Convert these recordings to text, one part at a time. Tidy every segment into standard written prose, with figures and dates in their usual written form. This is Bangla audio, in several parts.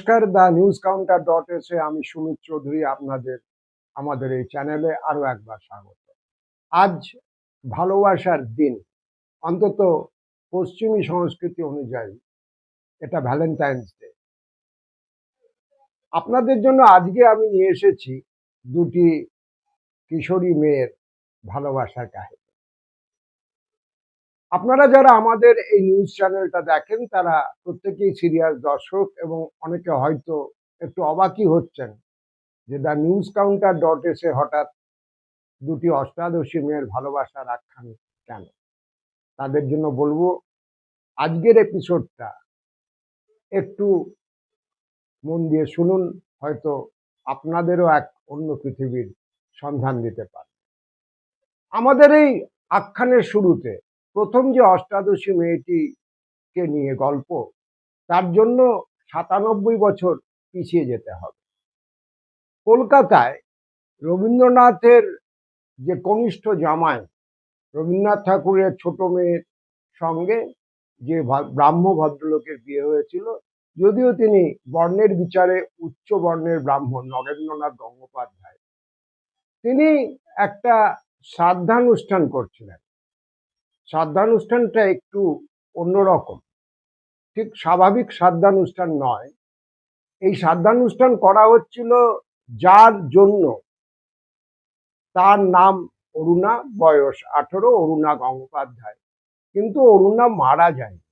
নমস্কার, দ্য নিউজ কাউন্টার .এস আমি সুমিত চৌধুরী আপনাদের আমাদের এই চ্যানেলে আরো একবার স্বাগত। আজ ভালোবাসার দিন, অন্তত পশ্চিমী সংস্কৃতি অনুযায়ী এটা ভ্যালেন্টাইন্স ডে। আপনাদের জন্য আজকে আমি নিয়ে এসেছি দুটি কিশোরী মেয়ের ভালোবাসার কাহিনী। আপনারা যারা আমাদের এই নিউজ চ্যানেলটা দেখেন তারা প্রত্যেকেই সিরিয়াস দর্শক এবং অনেকে হয়তো একটু অবাকই হচ্ছেন যে দ্য নিউজ কাউন্টার .এস হঠাৎ দুটি অষ্টাদশী মেয়ের ভালোবাসার আখ্যান কেন। তাদের জন্য বলবো আজকের এপিসোডটা একটু মন দিয়ে শুনুন, হয়তো আপনাদেরও এক অন্য পৃথিবীর সন্ধান দিতে পারে। আমাদের এই আখ্যানের শুরুতে প্রথম যে অষ্টাদশী মেয়েটিকে নিয়ে গল্প, তার জন্য ৯৭ বছর পিছিয়ে যেতে হবে। কলকাতায় রবীন্দ্রনাথের যে কনিষ্ঠ জামাই, রবীন্দ্রনাথ ঠাকুরের ছোট মেয়ের সঙ্গে যে ব্রাহ্ম ভদ্রলোকের বিয়ে হয়েছিল, যদিও তিনি বর্ণের বিচারে উচ্চ বর্ণের ব্রাহ্মণ নগেন্দ্রনাথ গঙ্গোপাধ্যায়, তিনি একটা শ্রাদ্ধানুষ্ঠান করছিলেন। শ্রাদ্ধানুষ্ঠানটা একটু অন্যরকম, ঠিক স্বাভাবিক শ্রাদ্ধানুষ্ঠান নয়। এই শ্রাদ্ধানুষ্ঠান করা হচ্ছিল যার জন্য, তার নাম অরুণা, বয়স 18, অরুণা গঙ্গোপাধ্যায়। কিন্তু অরুণা মারা যায়নি।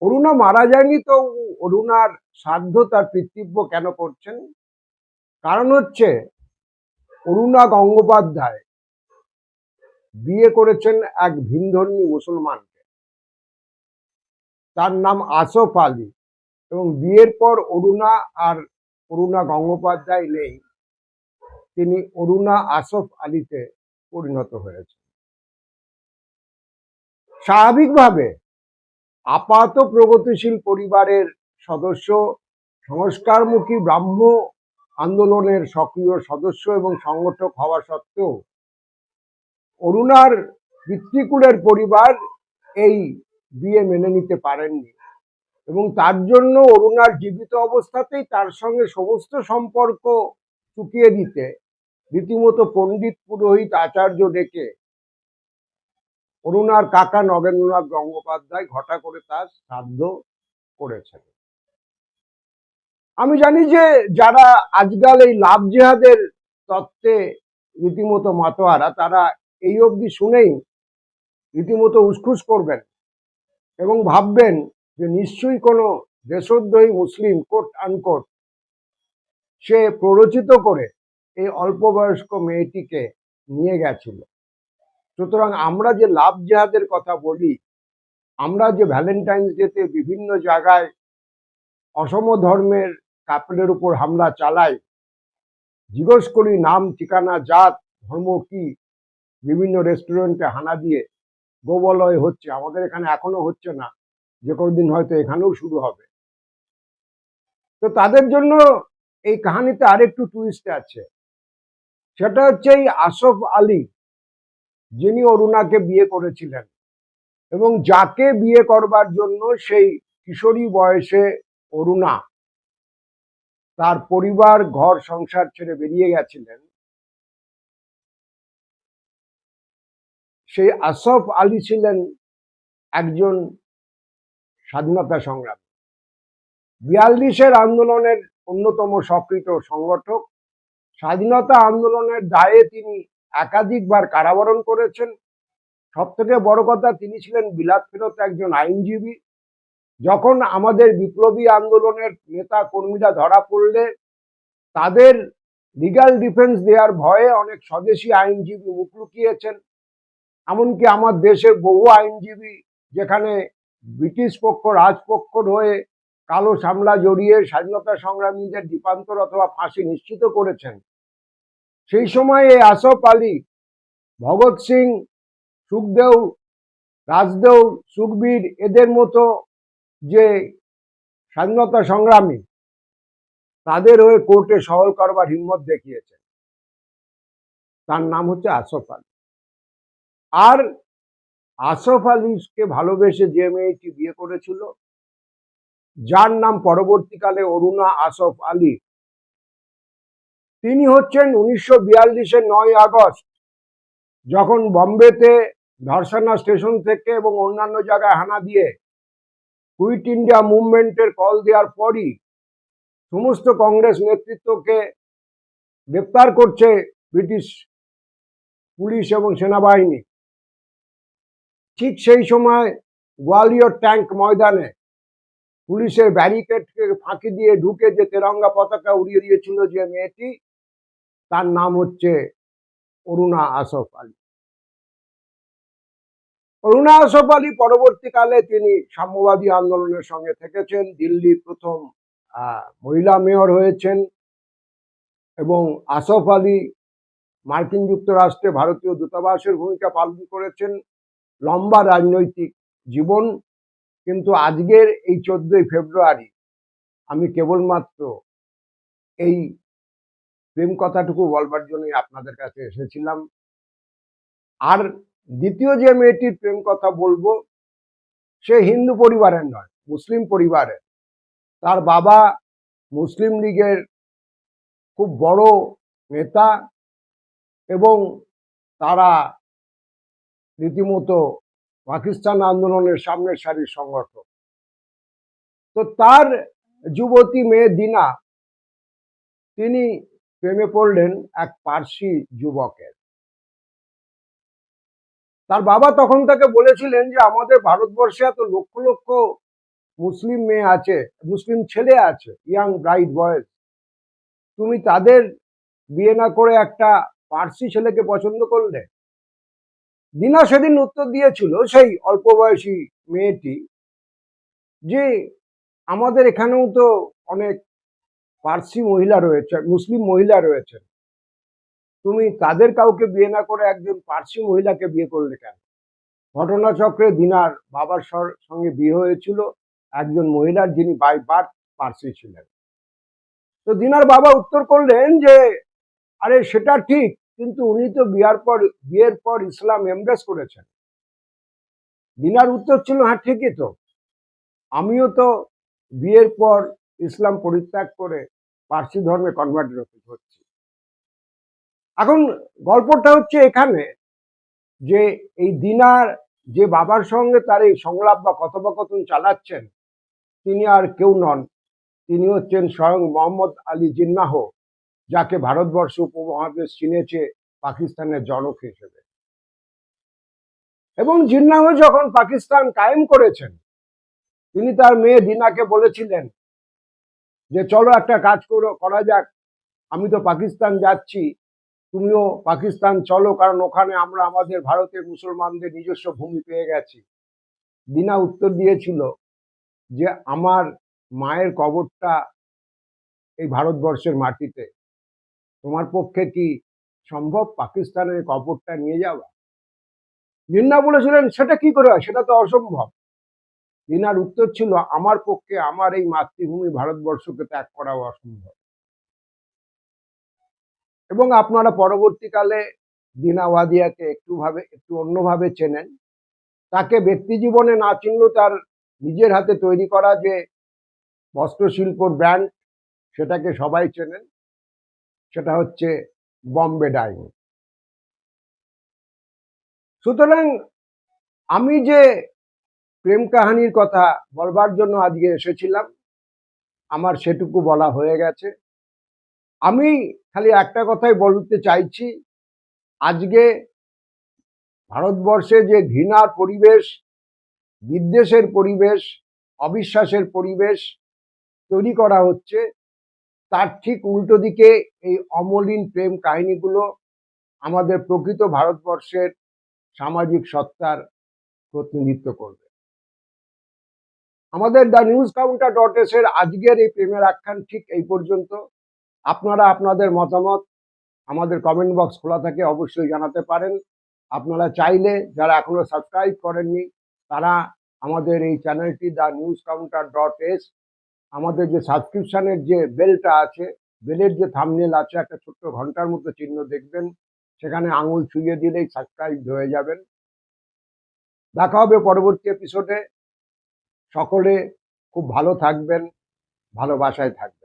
অরুণা মারা যায়নি তো অরুণার শ্রাদ্ধ তার পিতৃব্য কেন করছেন? কারণ হচ্ছে অরুণা গঙ্গোপাধ্যায় বিয়ে করেছেন এক ভিনধর্মী মুসলমানকে, তার নাম আসফ আলী, এবং বিয়ের পর অরুণা গঙ্গোপাধ্যায় নেই, তিনি অরুণা আসফ আলীতে পরিণত হয়েছে। স্বাভাবিকভাবে আপাত প্রগতিশীল পরিবারের সদস্য, সংস্কারমুখী ব্রাহ্ম আন্দোলনের সক্রিয় সদস্য এবং সংগঠক হওয়া সত্ত্বেও অরুণার পিতৃকুলের পরিবার এই বিয়ে মেনে নিতে পারেননি, এবং তার জন্য অরুণার জীবিত অবস্থাতেই তার সঙ্গে সমস্ত সম্পর্ক চুকিয়ে দিতে রীতিমতো পণ্ডিত পুরোহিত আচার্য ডেকে অরুণার কাকা নগেন্দ্রনাথ গঙ্গোপাধ্যায় ঘটা করে তার শ্রাদ্ধ করেছেন। আমি জানি যে যারা আজকাল এই লাভ জেহাদের তত্ত্বে রীতিমতো মাতোয়ারা, তারা এই অবধি শুনেই রীতিমতো উসখুস করবেন এবং ভাববেন যে নিশ্চয়ই কোনো দেশদ্রোহী মুসলিম কোট আনকোট সে প্ররোচিত করে এই অল্প বয়স্ক মেয়েটিকে নিয়ে গেছিল। সুতরাং আমরা যে লাভ জেহাদের কথা বলি, আমরা যে ভ্যালেন্টাইন্স ডেতে বিভিন্ন জায়গায় অসম ধর্মের কাপড়ের উপর হামলা চালাই, জিজ্ঞেস করি নাম, ঠিকানা, জাত, ধর্ম কি, বিভিন্ন রেস্টুরেন্টে হানা দিয়ে গোবলয় হচ্ছে, আমাদের এখানে এখনো হচ্ছে না, যে কোনোদিন হয়তো এখানেও শুরু হবে। তো তাদের জন্য এই কাহিনীতে আরেকটু টুইস্ট আছে। সেটা হচ্ছে এই আসফ আলী, যিনি অরুণাকে বিয়ে করেছিলেন এবং যাকে বিয়ে করবার জন্য সেই কিশোরী বয়সে অরুণা তার পরিবার ঘর সংসার ছেড়ে বেরিয়ে গেছিলেন, সেই আসফ আলী ছিলেন একজন স্বাধীনতা সংগ্রামী, 42-এর আন্দোলনের অন্যতম সক্রিয় সংগঠক। স্বাধীনতা আন্দোলনের দায়ে তিনি একাধিকবার কারাবরণ করেছেন। সব থেকে বড় কথা, তিনি ছিলেন বিলাত ফেরত একজন আইনজীবী। যখন আমাদের বিপ্লবী আন্দোলনের নেতা কর্মীরা ধরা পড়লে তাদের লিগ্যাল ডিফেন্স দেওয়ার ভয়ে অনেক স্বদেশী আইনজীবী মুখ লুকিয়েছেন। এমনকি আমার দেশের বহু আইনজীবী, যেখানে ব্রিটিশ পক্ষ রাজপক্ষর হয়ে কালো সামলা জড়িয়ে স্বাধীনতা সংগ্রামীদের দ্বীপান্তর অথবা ফাঁসি নিশ্চিত করেছেন, সেই সময় এই আসফ আলী, ভগৎ সিং, সুখদেও, রাজদেও, সুখবীর, এদের মতো যে স্বাধীনতা সংগ্রামী, তাদের হয়ে কোর্টে সওয়াল করবার হিম্মত দেখিয়েছেন। তার নাম হচ্ছে আসফ আলী। আর আসফ আলীকে ভালোবেসে যে মেয়েটি বিয়ে করেছিল, যার নাম পরবর্তীকালে অরুণা আসফ আলী। তিনি হচ্ছেন 1942-এর 9 আগস্ট, যখন বম্বেতে ধর্ষণা স্টেশন থেকে এবং অন্যান্য জায়গায় হানা দিয়ে কুইট ইন্ডিয়া মুভমেন্টের কল দেওয়ার পরই সমস্ত কংগ্রেস নেতৃত্বকে গ্রেপ্তার করছে ব্রিটিশ পুলিশ এবং সেনাবাহিনী। ঠিক সেই সময় গোয়ালিয়র ট্যাঙ্ক ময়দানে পুলিশের ব্যারিকেডকে ফাঁকি দিয়ে ঢুকে যে তেরঙ্গা পতাকা উড়িয়ে দিয়েছিল যে মেয়েটি, তার নাম হচ্ছে অরুণা আসফ আলী। অরুণা আসফ আলী পরবর্তীকালে তিনি সাম্যবাদী আন্দোলনের সঙ্গে থেকেছেন, দিল্লির প্রথম মহিলা মেয়র হয়েছেন এবং আসফ আলী মার্কিন যুক্তরাষ্ট্রে ভারতীয় দূতাবাসের ভূমিকা পালন করেছেন। লম্বা রাজনৈতিক জীবন, কিন্তু আজকের এই 14ই ফেব্রুয়ারি আমি কেবলমাত্র এই প্রেম কথাটুকু বলবার জন্যই আপনাদের কাছে এসেছিলাম। আর দ্বিতীয় যে মেয়েটির প্রেম কথা বলবো, সে হিন্দু পরিবারের নয়, মুসলিম পরিবারের। তার বাবা মুসলিম লীগের খুব বড় নেতা এবং তারা রীতিমতো পাকিস্তান আন্দোলনের সামনের সারির সংগঠক। তো তার যুবতী মেয়ে দিনা, তিনি প্রেমে পড়লেন এক পার্সি যুবকের। তার বাবা তখন তাকে বলেছিলেন যে আমাদের ভারতবর্ষে এত লক্ষ লক্ষ মুসলিম মেয়ে আছে, মুসলিম ছেলে আছে, ইয়াং ব্রাইট বয়েজ, তুমি তাদের বিয়ে না করে একটা পার্সি ছেলেকে পছন্দ করলে। দিনা সেদিন উত্তর দিয়েছিল, সেই অল্প বয়সী মেয়েটি, যে আমাদের এখানেও তো অনেক পার্সি মহিলা রয়েছে, মুসলিম মহিলা রয়েছে, তুমি তাদের কাউকে বিয়ে না করে একজন পার্সি মহিলাকে বিয়ে করলে কেন? ঘটনাচক্রে দিনার বাবার সঙ্গে বিয়ে হয়েছিল একজন মহিলার, যিনি বাই বার্থ পার্সি ছিলেন। তো দিনার বাবা উত্তর করলেন যে আরে সেটা ঠিক, কিন্তু উনি তো বিয়ের পর ইসলাম এমব্রেস করেছেন। দিনার উত্তর ছিল, হ্যাঁ ঠিকই তো, আমিও তো বিয়ের পর ইসলাম পরিত্যাগ করে পার্সি ধর্মে কনভার্টেড হচ্ছি। এখন গল্পটা হচ্ছে এখানে যে এই দিনার যে বাবার সঙ্গে তার এই সংলাপ বা কথোপকথন চালাচ্ছেন, তিনি আর কেউ নন, তিনি হচ্ছেন স্বয়ং মোহাম্মদ আলী জিন্নাহ, যাকে ভারতবর্ষ উপমহাদেশ চিনেছে পাকিস্তানের জনক হিসেবে। এবং জিন্নাহ যখন পাকিস্তান কায়েম করেছেন, তিনি তার মেয়ে দিনাকে বলেছিলেন যে চলো একটা কাজ করা যাক, আমি তো পাকিস্তান যাচ্ছি, তুমিও পাকিস্তান চলো, কারণ ওখানে আমরা আমাদের ভারতের মুসলমানদের নিজস্ব ভূমি পেয়ে গেছি। দিনা উত্তর দিয়েছিল যে আমার মায়ের কবরটা এই ভারতবর্ষের মাটিতে, তোমার পক্ষে কি সম্ভব পাকিস্তানের কবরটা নিয়ে যাওয়া? জিন্নাহ বলেছিলেন সেটা কি করে হয়, সেটা তো অসম্ভব। দিনার উত্তর ছিল, আমার পক্ষে আমার এই মাতৃভূমি ভারতবর্ষকে ত্যাগ করাও অসম্ভব। এবং আপনারা পরবর্তীকালে দিনা ওয়াদিয়াকে একটু অন্যভাবে চেনেন। তাকে ব্যক্তি জীবনে না চিনলেও তার নিজের হাতে তৈরি করা যে বস্ত্রশিল্পর ব্র্যান্ড, সেটাকে সবাই চেনেন, সেটা হচ্ছে বম্বে ডাইং। সুতরাং আমি যে প্রেম কাহানির কথা বলবার জন্য আজকে এসেছিলাম, আমার সেটুকু বলা হয়ে গেছে। আমি খালি একটা কথাই বলতে চাইছি, আজকে ভারতবর্ষে যে ঘৃণার পরিবেশ, বিদ্বেষের পরিবেশ, অবিশ্বাসের পরিবেশ তৈরি করা হচ্ছে, তার ঠিক উল্টো দিকে এই অমলিন প্রেম কাহিনীগুলো আমাদের প্রকৃত ভারতবর্ষের সামাজিক সত্তার প্রতিনিধিত্ব করবে। আমাদের TheNewsCounter.s এর আজকের এই প্রেমের আখ্যান ঠিক এই পর্যন্ত। আপনারা আপনাদের মতামত আমাদের কমেন্ট বক্স খোলা থাকে, অবশ্যই জানাতে পারেন। আপনারা চাইলে, যারা এখনো সাবস্ক্রাইব করেননি, তারা আমাদের এই চ্যানেলটি TheNewsCounter.s, আমাদের যে সাবস্ক্রিপশনের যে বেলটা আছে, বেলের যে থাম্বনেল আছে, একটা ছোট্ট ঘন্টার মতো চিহ্ন দেখবেন, সেখানে আঙুল ছুঁয়ে দিলেই সাবস্ক্রাইব হয়ে যাবেন। দেখা হবে পরবর্তী এপিসোডে। সকলে খুব ভালো থাকবেন, ভালোবাসায় থাকবেন।